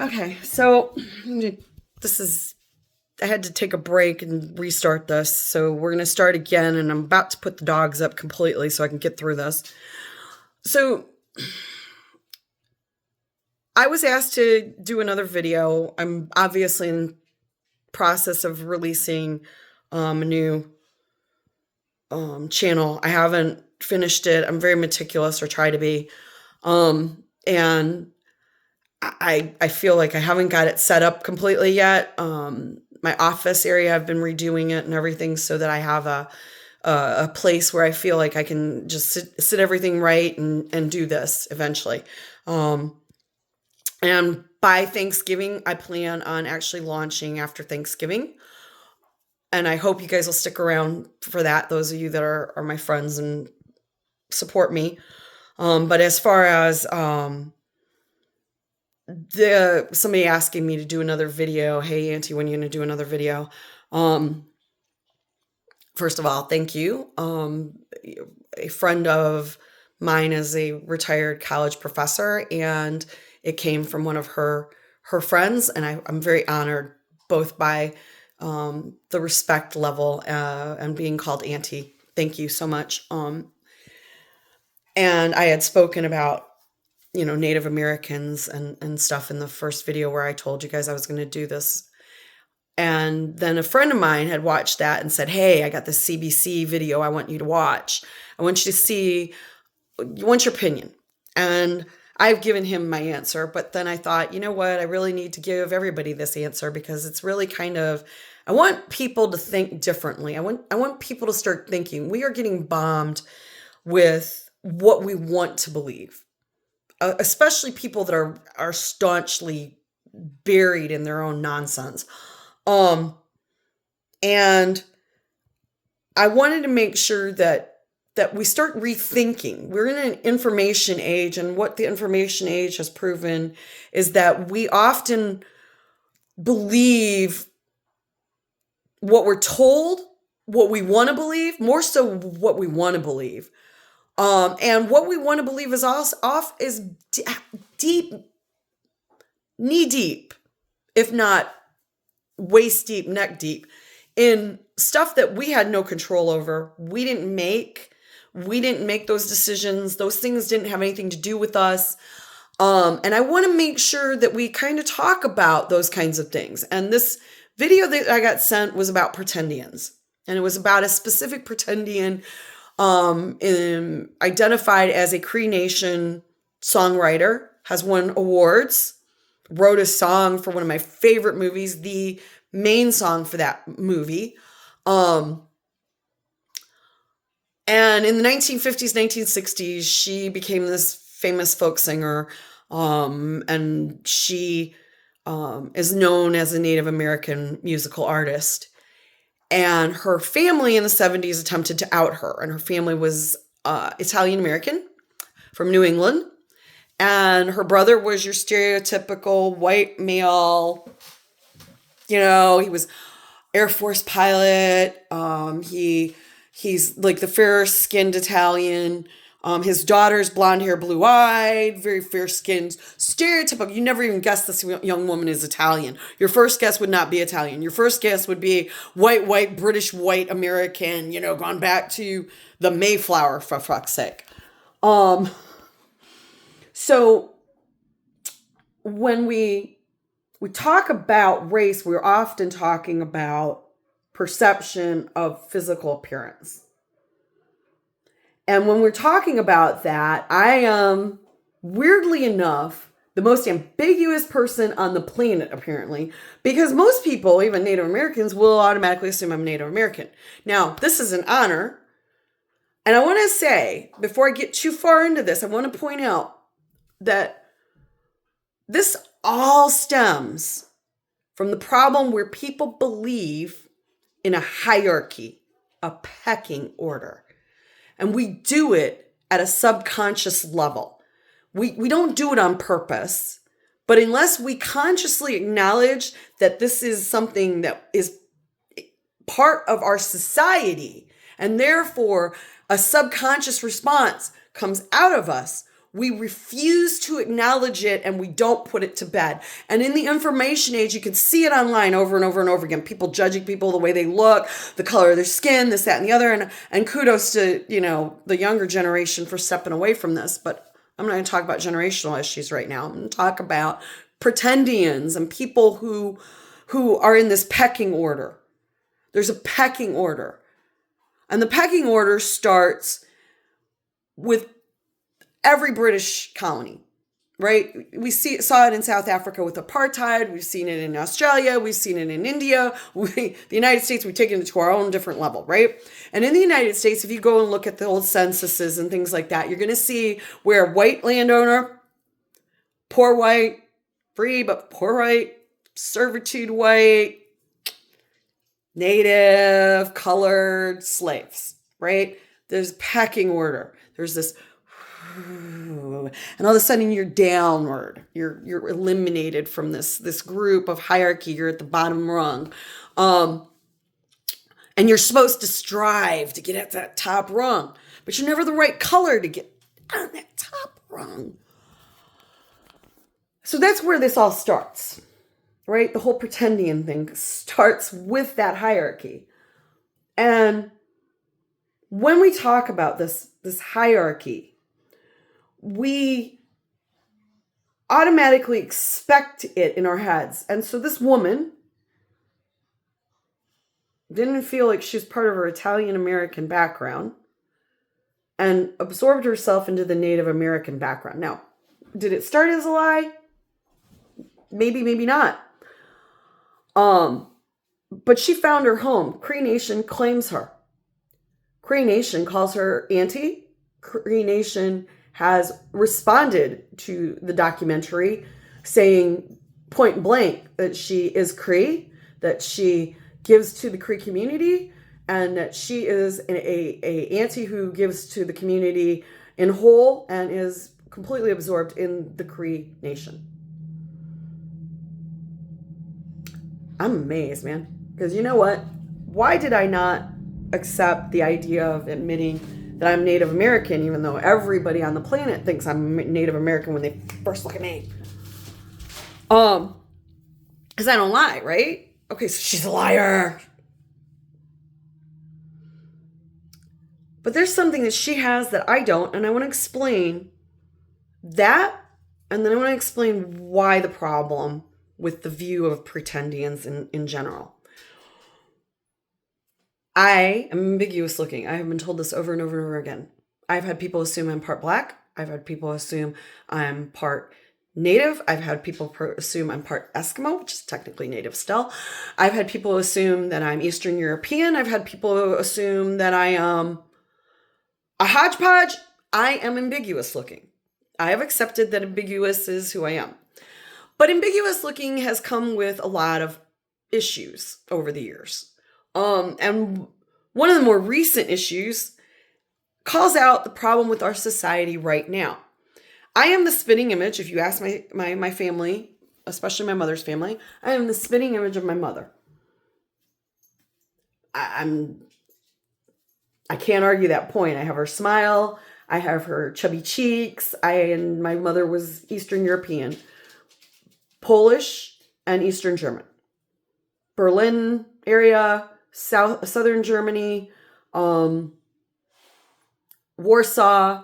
Okay, so I had to take a break and restart this. So we're going to start again, and I'm about to put the dogs up completely so I can get through this. So I was asked to do another video. I'm obviously in process of releasing a new channel. I haven't finished it. I'm very meticulous, or try to be. And I feel like I haven't got it set up completely yet. My office area, I've been redoing it and everything so that I have a place where I feel like I can just sit everything right and do this eventually. And by Thanksgiving, I plan on actually launching after Thanksgiving. And I hope you guys will stick around for that, those of you that are my friends and support me. But as far as somebody asking me to do another video, hey Auntie, when are you going to do another video? First of all, thank you. A friend of mine is a retired college professor, and it came from one of her friends, and I'm very honored both by the respect level and being called Auntie. Thank you so much. And I had spoken about Native Americans and stuff in the first video where I told you guys I was going to do this. And then a friend of mine had watched that and said, hey, I got this CBC video I want you to watch. I want you to see, I want your opinion. And I've given him my answer, but then I thought, you know what? I really need to give everybody this answer because it's really I want people to think differently. I want people to start thinking. We are getting bombed with what we want to believe. Especially people that are staunchly buried in their own nonsense. And I wanted to make sure that we start rethinking. We're in an information age, and what the information age has proven is that we often believe what we're told, what we want to believe, more so what we want to believe. And what we want to believe is deep, knee deep, if not waist deep, neck deep, in stuff that we had no control over. We didn't make those decisions. Those things didn't have anything to do with us. And I want to make sure that we kind of talk about those kinds of things. And this video that I got sent was about pretendians. And it was about a specific pretendian identified as a Cree Nation songwriter, has won awards, wrote a song for one of my favorite movies, the main song for that movie. And in the 1950s, 1960s, she became this famous folk singer, and she is known as a Native American musical artist. And her family in the 70s attempted to out her. And her family was Italian-American from New England. And her brother was your stereotypical white male. He was Air Force pilot. He's like the fair-skinned Italian. His daughter's blonde hair, blue-eyed, very fair-skinned, stereotypical. You never even guess this young woman is Italian. Your first guess would not be Italian. Your first guess would be white, British, white American, gone back to the Mayflower, for fuck's sake. So when we talk about race, we're often talking about perception of physical appearance. And when we're talking about that, I am, weirdly enough, the most ambiguous person on the planet, apparently, because most people, even Native Americans, will automatically assume I'm Native American. Now, this is an honor. And I want to say, before I get too far into this, I want to point out that this all stems from the problem where people believe in a hierarchy, a pecking order. And we do it at a subconscious level. We don't do it on purpose, but unless we consciously acknowledge that this is something that is part of our society, and therefore a subconscious response comes out of us, We refuse to acknowledge it, and we don't put it to bed. And in the information age, you can see it online over and over and over again. People judging people, the way they look, the color of their skin, this, that, and the other. And kudos to, the younger generation for stepping away from this. But I'm not going to talk about generational issues right now. I'm going to talk about pretendians and people who are in this pecking order. There's a pecking order. And the pecking order starts with every British colony, right? We saw it in South Africa with apartheid. We've seen it in Australia. We've seen it in India. The United States, we've taken it to our own different level, right? And in the United States, if you go and look at the old censuses and things like that, you're going to see where white landowner, poor white, free but poor white, servitude white, native, colored, slaves, right? There's pecking order. There's this, and all of a sudden you're downward. You're eliminated from this group of hierarchy. You're at the bottom rung. And you're supposed to strive to get at that top rung, but you're never the right color to get on that top rung. So that's where this all starts, right? The whole pretendian thing starts with that hierarchy. And when we talk about this hierarchy, we automatically expect it in our heads. And so this woman didn't feel like she was part of her Italian-American background and absorbed herself into the Native American background. Now, did it start as a lie? Maybe, maybe not. But she found her home. Cree Nation claims her. Cree Nation calls her auntie. Cree Nation has responded to the documentary saying point blank that she is Cree, that she gives to the Cree community, and that she is a auntie who gives to the community in whole and is completely absorbed in the Cree Nation. I'm amazed, man. Because you know what? Why did I not accept the idea of admitting that I'm Native American, even though everybody on the planet thinks I'm Native American when they first look at me? Because I don't lie, right? Okay, so she's a liar. But there's something that she has that I don't, and I want to explain that, and then I want to explain why the problem with the view of pretendians in general. I am ambiguous looking. I have been told this over and over and over again. I've had people assume I'm part Black. I've had people assume I'm part Native. I've had people assume I'm part Eskimo, which is technically Native still. I've had people assume that I'm Eastern European. I've had people assume that I am a hodgepodge. I am ambiguous looking. I have accepted that ambiguous is who I am. But ambiguous looking has come with a lot of issues over the years. And one of the more recent issues calls out the problem with our society right now. I am the spitting image. If you ask my family, especially my mother's family, I am the spitting image of my mother. I can't argue that point. I have her smile. I have her chubby cheeks. And my mother was Eastern European, Polish, and Eastern German. Berlin area, southern Germany, Warsaw,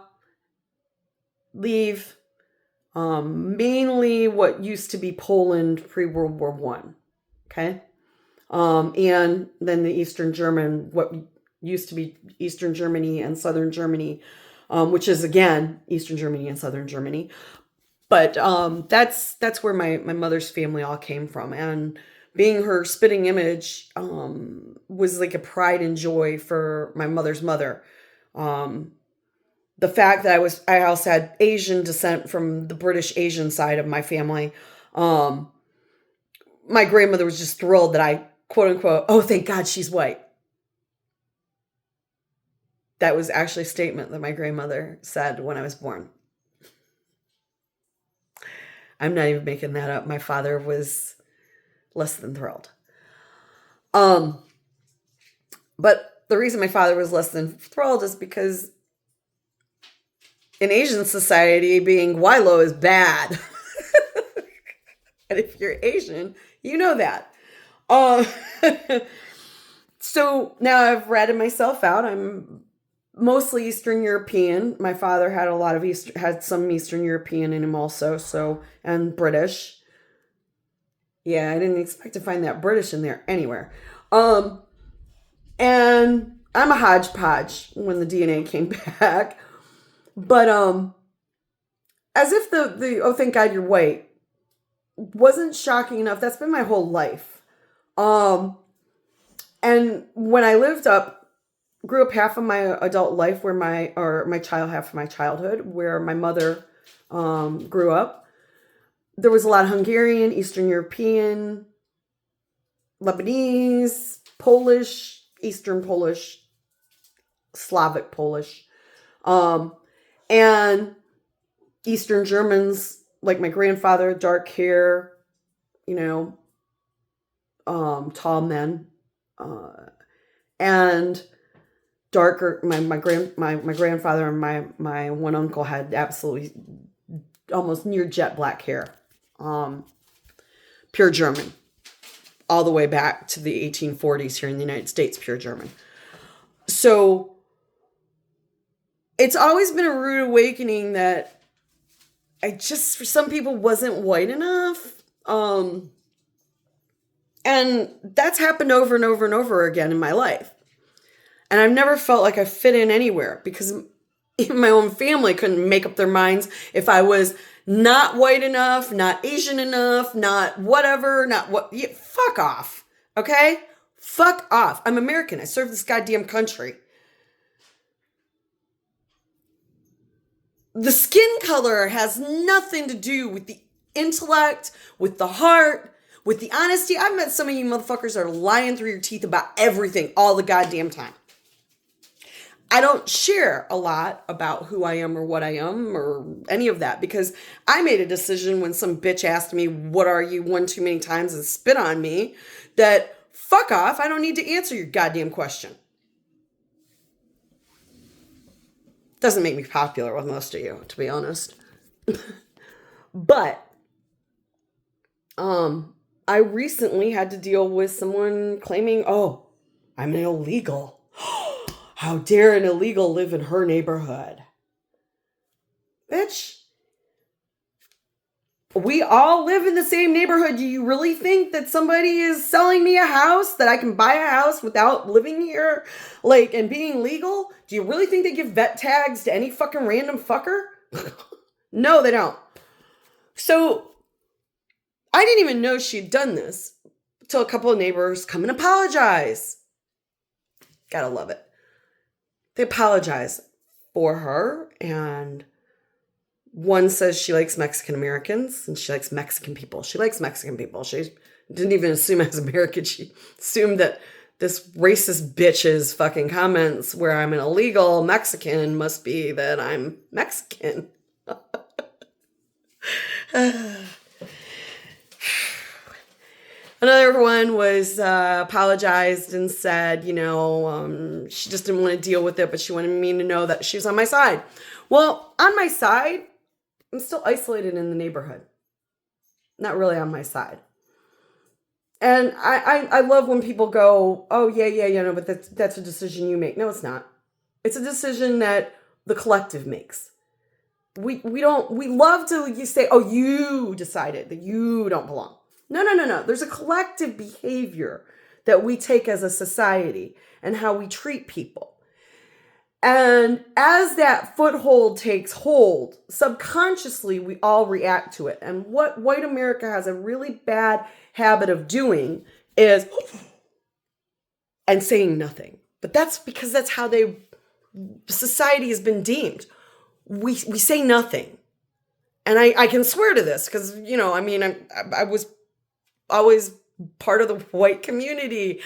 Lviv, mainly what used to be Poland pre-World War I. Okay. And then the Eastern German, what used to be Eastern Germany and Southern Germany, which is again Eastern Germany and Southern Germany. But that's where my mother's family all came from. And being her spitting image was like a pride and joy for my mother's mother. The fact that I also had Asian descent from the British Asian side of my family. My grandmother was just thrilled that I, quote unquote, oh, thank God she's white. That was actually a statement that my grandmother said when I was born. I'm not even making that up. My father was less than thrilled. But the reason my father was less than thrilled is because in Asian society, being Wilo is bad. And if you're Asian, you know that. Uh, so now I've ratted myself out. I'm mostly Eastern European. My father had a lot of had some Eastern European in him also, so, and British. Yeah, I didn't expect to find that British in there anywhere. And I'm a hodgepodge when the DNA came back. But as if the oh thank God you're white wasn't shocking enough. That's been my whole life. And when I grew up half of my adult life half of my childhood where my mother grew up. There was a lot of Hungarian, Eastern European, Lebanese, Polish, Eastern Polish, Slavic Polish, and Eastern Germans, like my grandfather, dark hair, tall men, and darker. My grandfather and my one uncle had absolutely almost near jet black hair, pure German, all the way back to the 1840s here in the United States, pure German. So it's always been a rude awakening that I just, for some people, wasn't white enough. And that's happened over and over and over again in my life. And I've never felt like I fit in anywhere because even my own family couldn't make up their minds if I was not white enough, not Asian enough, not whatever, not what. Yeah, fuck off. Okay? Fuck off. I'm American. I serve this goddamn country. The skin color has nothing to do with the intellect, with the heart, with the honesty. I've met some of you motherfuckers that are lying through your teeth about everything all the goddamn time. I don't share a lot about who I am or what I am or any of that because I made a decision when some bitch asked me, what are you, one too many times and spit on me, that fuck off. I don't need to answer your goddamn question. Doesn't make me popular with most of you, to be honest. But I recently had to deal with someone claiming, oh, I'm an illegal. How dare an illegal live in her neighborhood? Bitch. We all live in the same neighborhood. Do you really think that somebody is selling me a house, that I can buy a house without living here, and being legal? Do you really think they give vet tags to any fucking random fucker? No, they don't. So I didn't even know she'd done this until a couple of neighbors come and apologize. Gotta love it. They apologize for her, and one says she likes Mexican Americans and she likes Mexican people. She likes Mexican people. She didn't even assume I was American. She assumed that this racist bitch's fucking comments where I'm an illegal Mexican must be that I'm Mexican. Another one was apologized and said, she just didn't want to deal with it, but she wanted me to know that she was on my side. Well, on my side, I'm still isolated in the neighborhood. Not really on my side. And I love when people go, oh, yeah, but that's a decision you make. No, it's not. It's a decision that the collective makes. We love to say, oh, you decided that you don't belong. No. There's a collective behavior that we take as a society and how we treat people. And as that foothold takes hold, subconsciously, we all react to it. And what white America has a really bad habit of doing is and saying nothing. But that's because that's how society has been deemed. We say nothing. And I can swear to this because, I was always part of the white community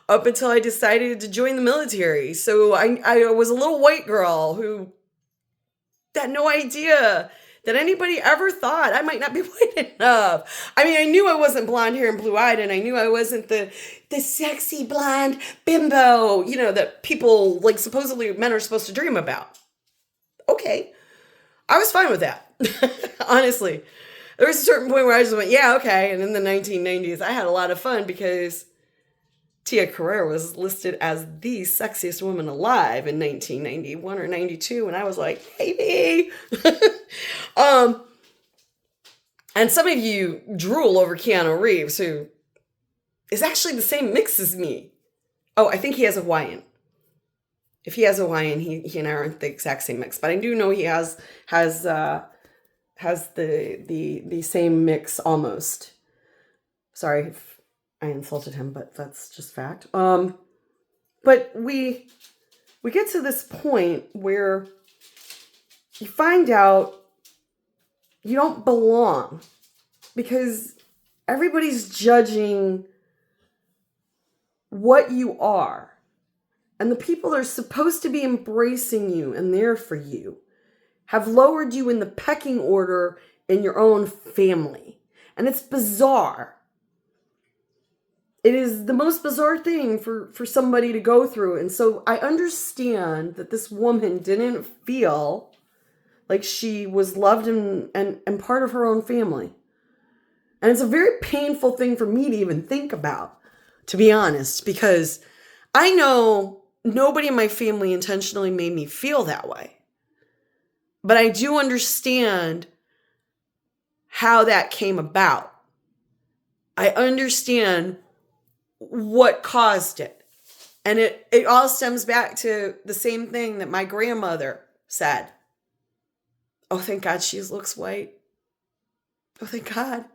up until I decided to join the military. So I was a little white girl who had no idea that anybody ever thought I might not be white enough. I knew I wasn't blonde hair and blue-eyed, and I knew I wasn't the sexy blonde bimbo, that people, supposedly men are supposed to dream about. Okay. I was fine with that. Honestly. There was a certain point where I just went, yeah, okay. And in the 1990s, I had a lot of fun because Tia Carrere was listed as the sexiest woman alive in 1991 or 92. And I was like, baby. And some of you drool over Keanu Reeves, who is actually the same mix as me. Oh, I think he has a Hawaiian. If he has a Hawaiian, he and I aren't the exact same mix. But I do know he has the same mix almost. Sorry if I insulted him, but that's just fact. But we get to this point where you find out you don't belong because everybody's judging what you are. And the people that are supposed to be embracing you and there for you have lowered you in the pecking order in your own family. And it's bizarre. It is the most bizarre thing for somebody to go through. And so I understand that this woman didn't feel like she was loved and part of her own family. And it's a very painful thing for me to even think about, to be honest, because I know nobody in my family intentionally made me feel that way. But I do understand how that came about. I understand what caused it. And it all stems back to the same thing that my grandmother said. Oh, thank God she looks white. Oh, thank God.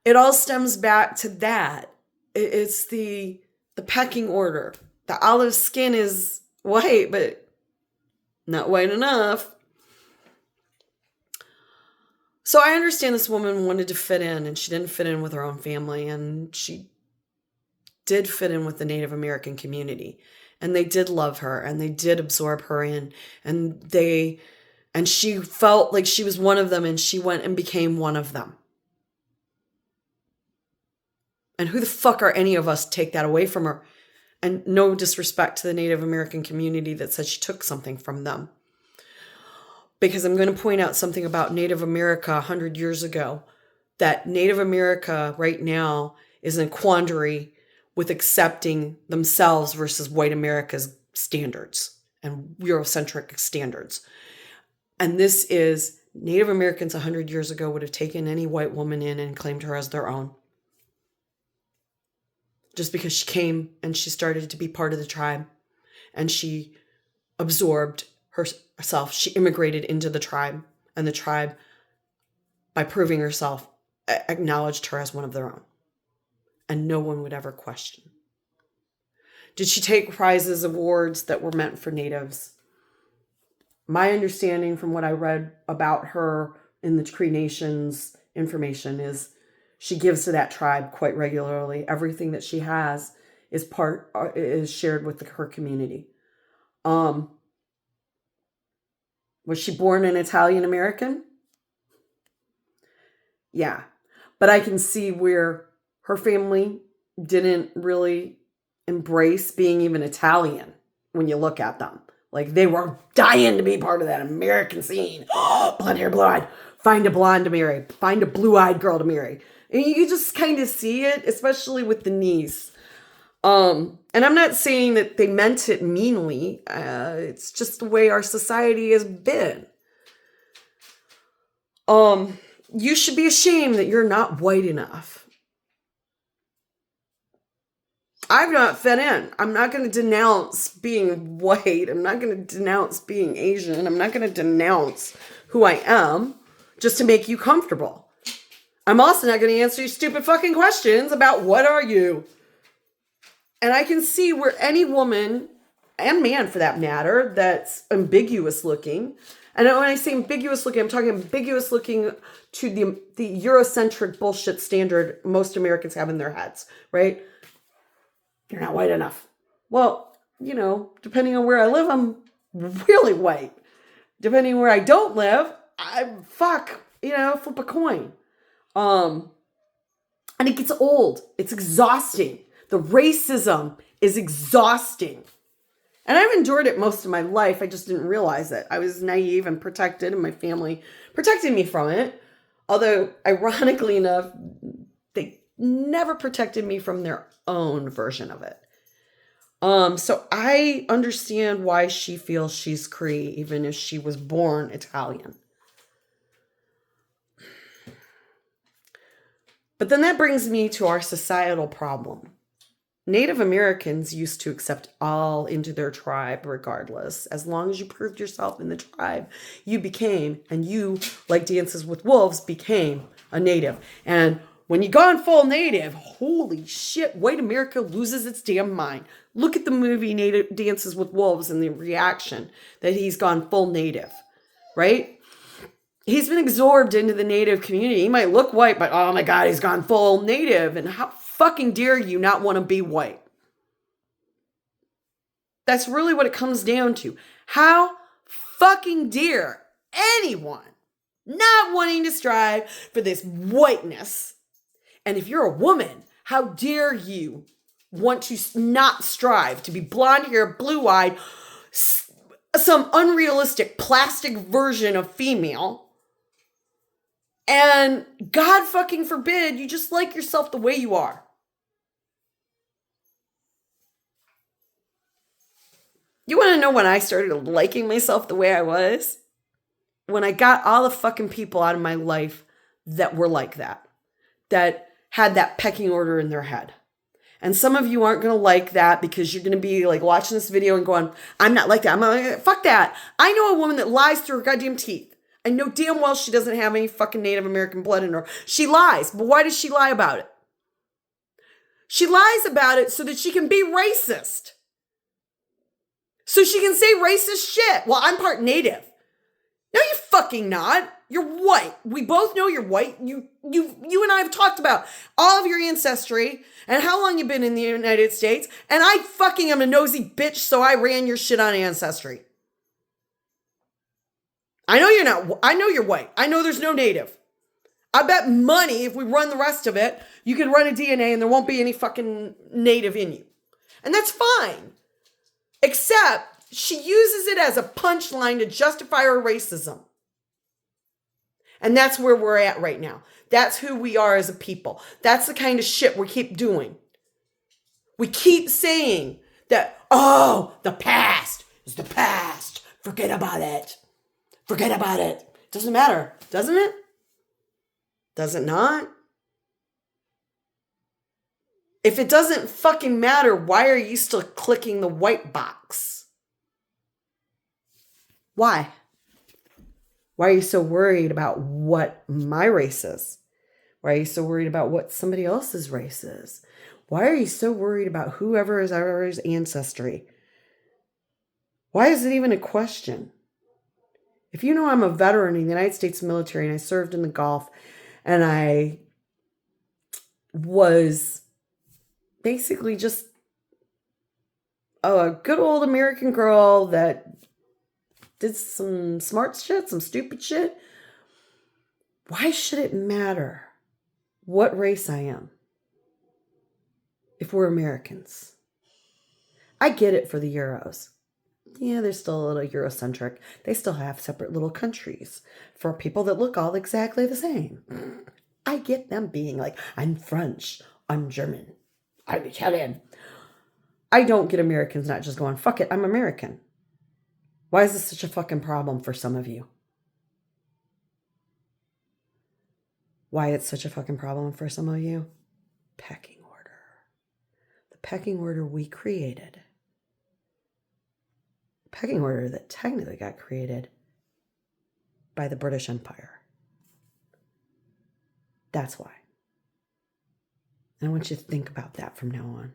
It all stems back to that. It's the pecking order. The olive skin is white, but not white enough. So I understand this woman wanted to fit in, and she didn't fit in with her own family, and she did fit in with the Native American community, and they did love her, and they did absorb her in, and she felt like she was one of them, and she went and became one of them. And who the fuck are any of us to take that away from her? And no disrespect to the Native American community that said she took something from them. Because I'm going to point out something about Native America 100 years ago. That Native America right now is in a quandary with accepting themselves versus white America's standards and Eurocentric standards. And this is Native Americans 100 years ago would have taken any white woman in and claimed her as their own. Just because she came and she started to be part of the tribe and she absorbed herself. She immigrated into the tribe, and the tribe, by proving herself, acknowledged her as one of their own. And no one would ever question. Did she take prizes, awards that were meant for natives? My understanding from what I read about her in the Cree Nations information is she gives to that tribe quite regularly. Everything that she has is shared with her community. Was she born an Italian American? Yeah. But I can see where her family didn't really embrace being even Italian when you look at them. Like, they were dying to be part of that American scene. Blonde hair, blue eyed. Find a blonde to marry. Find a blue-eyed girl to marry. And you just kind of see it, especially with the niece. And I'm not saying that they meant it meanly. It's just the way our society has been. You should be ashamed that you're not white enough. I've not fit in. I'm not going to denounce being white. I'm not going to denounce being Asian. I'm not going to denounce who I am just to make you comfortable. I'm also not going to answer you stupid fucking questions about what are you. And I can see where any woman, and man for that matter, that's ambiguous looking. And when I say ambiguous looking, I'm talking ambiguous looking to the Eurocentric bullshit standard most Americans have in their heads, right? You're not white enough. Well, depending on where I live, I'm really white. Depending on where I don't live, flip a coin. And it gets old. It's exhausting. The racism is exhausting. And I've endured it most of my life. I just didn't realize it. I was naive and protected, and my family protected me from it. Although, ironically enough, they never protected me from their own version of it. So I understand why she feels she's Cree, even if she was born Italian. But then that brings me to our societal problem. Native Americans used to accept all into their tribe regardless. As long as you proved yourself in the tribe, you became, and you, like Dances with Wolves, became a native. And when you gone full native, holy shit, white America loses its damn mind. Look at the movie Native Dances with Wolves and the reaction that he's gone full native, right? He's been absorbed into the native community. He might look white, but oh my God, he's gone full native. And how fucking dare you not want to be white? That's really what it comes down to. How fucking dare anyone not wanting to strive for this whiteness? And if you're a woman, how dare you want to not strive to be blonde hair, blue-eyed, some unrealistic plastic version of female? And God fucking forbid you just like yourself the way you are. You want to know when I started liking myself the way I was? When I got all the fucking people out of my life that were like that had that pecking order in their head. And some of you aren't going to like that because you're going to be like watching this video and going, I'm not like that. I'm not like that. Fuck that. I know a woman that lies through her goddamn teeth. I know damn well she doesn't have any fucking Native American blood in her. She lies. But why does she lie about it? She lies about it so that she can be racist. So she can say racist shit. Well, I'm part Native. No, you're fucking not. You're white. We both know you're white. You and I have talked about all of your ancestry and how long you've been in the United States. And I fucking am a nosy bitch, so I ran your shit on Ancestry. I know you're not. I know you're white. I know there's no native. I bet money if we run the rest of it, you can run a DNA and there won't be any fucking native in you. And that's fine. Except she uses it as a punchline to justify her racism. And that's where we're at right now. That's who we are as a people. That's the kind of shit we keep doing. We keep saying that, oh, the past is the past. Forget about it. Forget about it. Doesn't matter, doesn't it? Does it not? If it doesn't fucking matter, why are you still clicking the white box? Why? Why are you so worried about what my race is? Why are you so worried about what somebody else's race is? Why are you so worried about whoever's ancestry? Why is it even a question? If you know I'm a veteran in the United States military and I served in the Gulf and I was basically just a good old American girl that did some smart shit, some stupid shit, why should it matter what race I am if we're Americans? I get it for the Euros. Yeah, they're still a little Eurocentric. They still have separate little countries for people that look all exactly the same. I get them being like, I'm French, I'm German, I'm Italian. I don't get Americans not just going, fuck it, I'm American. Why is this such a fucking problem for some of you? Why it's such a fucking problem for some of you? Pecking order. The pecking order we created. Pecking order that technically got created by the British Empire. That's why. And I want you to think about that from now on.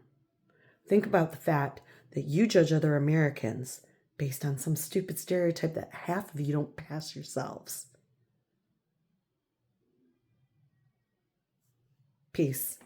Think about the fact that you judge other Americans based on some stupid stereotype that half of you don't pass yourselves. Peace.